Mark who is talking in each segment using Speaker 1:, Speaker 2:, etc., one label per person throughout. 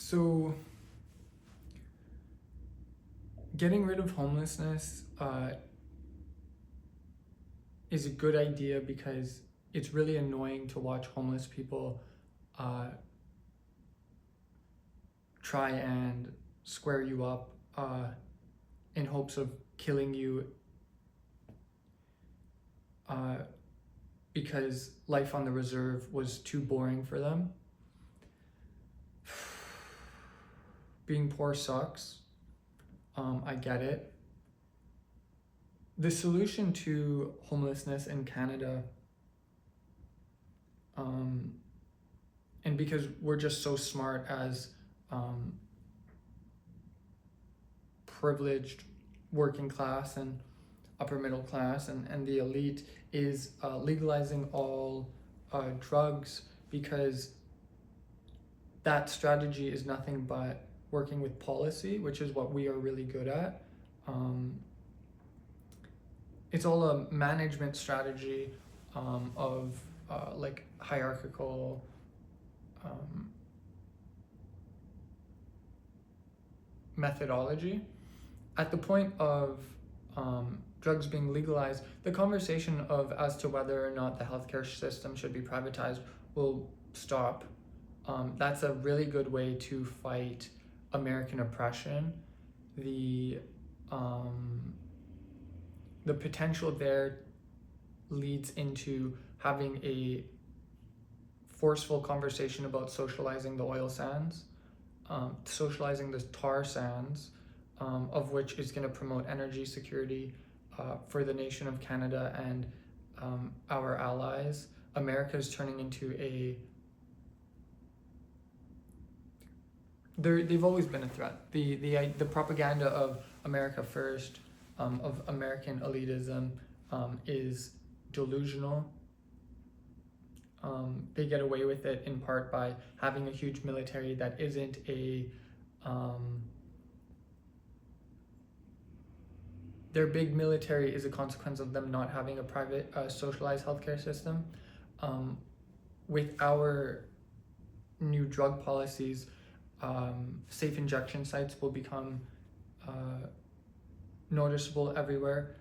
Speaker 1: So getting rid of homelessness is a good idea because it's really annoying to watch homeless people uh, try and square you up in hopes of killing you because life on the reserve was too boring for them. Being poor sucks. I get it. The solution to homelessness in Canada, and because we're just so smart as privileged working class and upper middle class and the elite, is legalizing all drugs, because that strategy is nothing but working with policy, which is what we are really good at. It's all a management strategy of like hierarchical methodology. At the point of drugs being legalized, the conversation of as to whether or not the healthcare system should be privatized will stop. That's a really good way to fight American oppression. The potential there leads into having a forceful conversation about socializing the oil sands, socializing the tar sands, of which is going to promote energy security for the nation of Canada and our allies. America is turning into they've always been a threat. The propaganda of America first, of American elitism, is delusional. They get away with it in part by having a huge military that isn't their big military is a consequence of them not having a private socialized healthcare system. With our new drug policies, safe injection sites will become noticeable everywhere.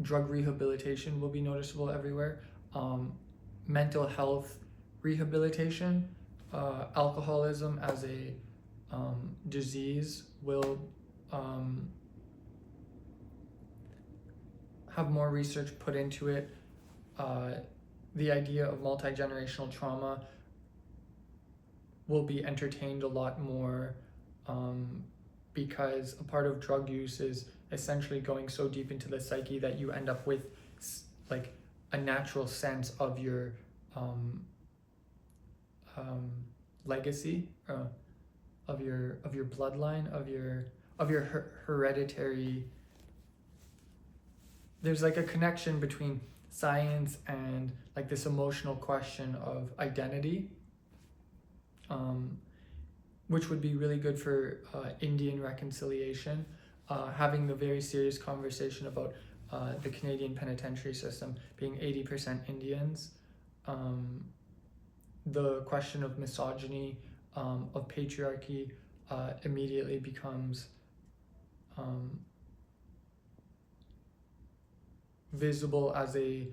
Speaker 1: Drug rehabilitation will be noticeable everywhere. Mental health rehabilitation, alcoholism as a disease will have more research put into it. The idea of multi-generational trauma will be entertained a lot more, because a part of drug use is essentially going so deep into the psyche that you end up with like a natural sense of your legacy, of your bloodline, of your hereditary. There's like a connection between science and like this emotional question of identity, which would be really good for Indian reconciliation. Having the very serious conversation about the Canadian penitentiary system being 80% Indians. The question of misogyny, of patriarchy, immediately becomes visible as a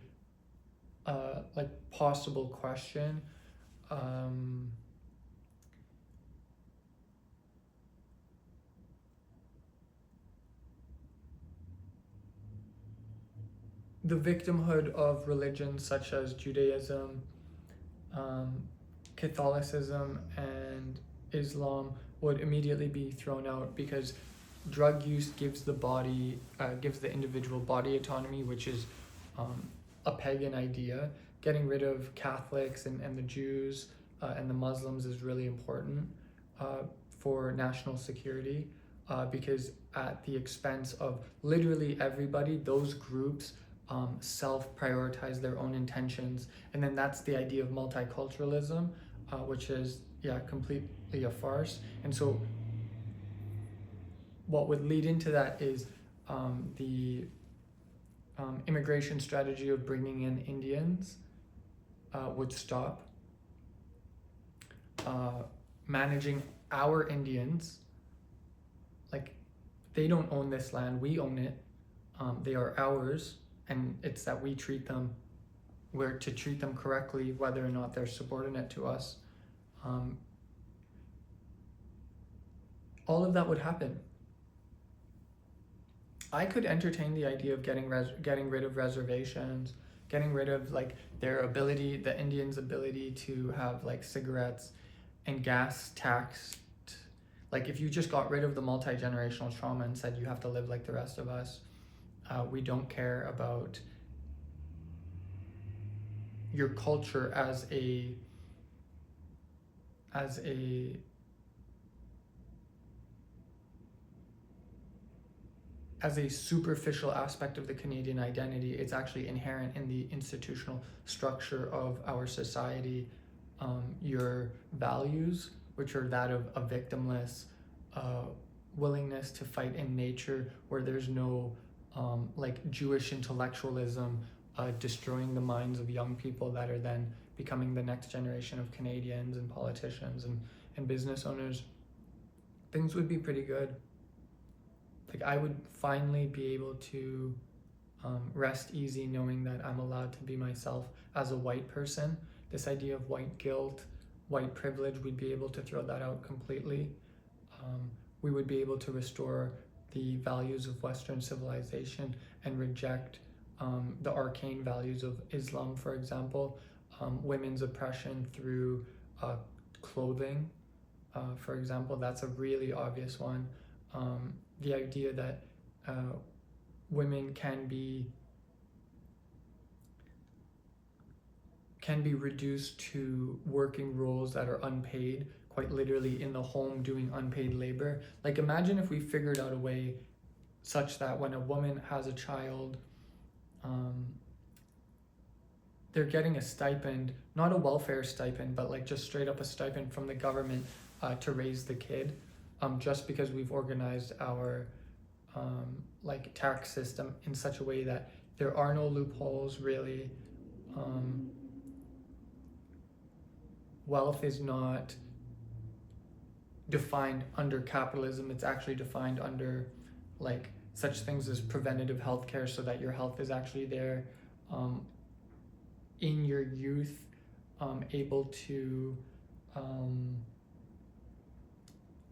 Speaker 1: like possible question. The victimhood of religions such as Judaism, Catholicism, and Islam would immediately be thrown out, because drug use gives the individual body autonomy, which is a pagan idea. Getting rid of Catholics and the Jews and the Muslims is really important for national security, because at the expense of literally everybody, those groups self-prioritize their own intentions. And then that's the idea of multiculturalism, which is completely a farce. And so what would lead into that is the immigration strategy of bringing in Indians would stop. Managing our Indians, like, they don't own this land, we own it. They are ours, and it's that we're to treat them correctly, whether or not they're subordinate to us. All of that would happen. I could entertain the idea of getting rid of reservations, getting rid of like their ability, the Indians' ability to have like cigarettes and gas taxed. Like if you just got rid of the multi-generational trauma and said you have to live like the rest of us, we don't care about your culture as a superficial aspect of the Canadian identity. It's actually inherent in the institutional structure of our society. Your values, which are that of a victimless willingness to fight in nature, where there's no like Jewish intellectualism destroying the minds of young people that are then becoming the next generation of Canadians and politicians and business owners, things would be pretty good. Like I would finally be able to rest easy knowing that I'm allowed to be myself as a white person. This idea of white guilt, white privilege, we'd be able to throw that out completely. We would be able to restore the values of Western civilization and reject the arcane values of Islam, for example, women's oppression through clothing, for example. That's a really obvious one. The idea that women can be reduced to working roles that are unpaid, quite literally in the home doing unpaid labor. Like imagine if we figured out a way such that when a woman has a child, they're getting a stipend, not a welfare stipend, but like just straight up a stipend from the government to raise the kid, just because we've organized our like tax system in such a way that there are no loopholes really. Wealth is not defined under capitalism, it's actually defined under like such things as preventative healthcare, so that your health is actually there in your youth, able to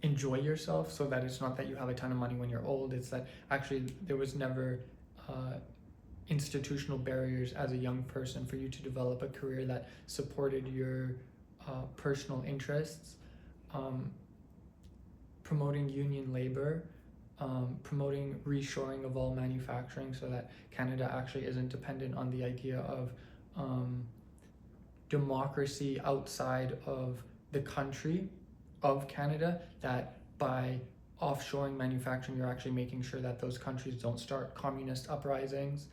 Speaker 1: enjoy yourself, so that it's not that you have a ton of money when you're old, it's that actually there was never institutional barriers as a young person for you to develop a career that supported your personal interests. Promoting union labor, promoting reshoring of all manufacturing, so that Canada actually isn't dependent on the idea of democracy outside of the country of Canada, that by offshoring manufacturing you're actually making sure that those countries don't start communist uprisings.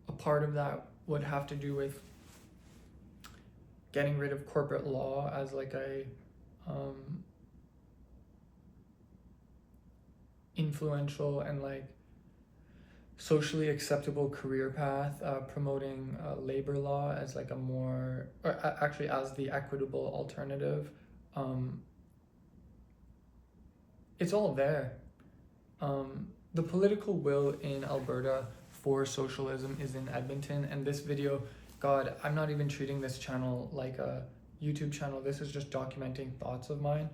Speaker 1: A part of that would have to do with getting rid of corporate law as like a influential and like socially acceptable career path, promoting labor law as like a more, or actually as the equitable alternative. It's all there. The political will in Alberta for socialism is in Edmonton, and this video, God, I'm not even treating this channel like a YouTube channel. This is just documenting thoughts of mine.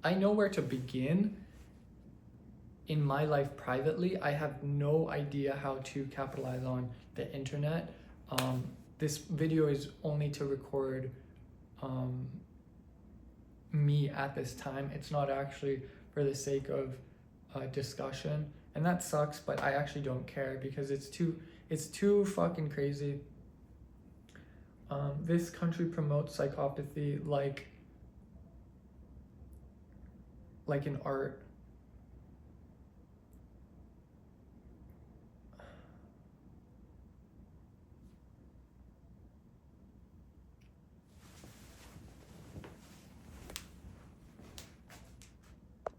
Speaker 1: I know where to begin in my life privately. I have no idea how to capitalize on the internet. This video is only to record me at this time. It's not actually for the sake of discussion, and that sucks, but I actually don't care because it's too fucking crazy. This country promotes psychopathy like an art.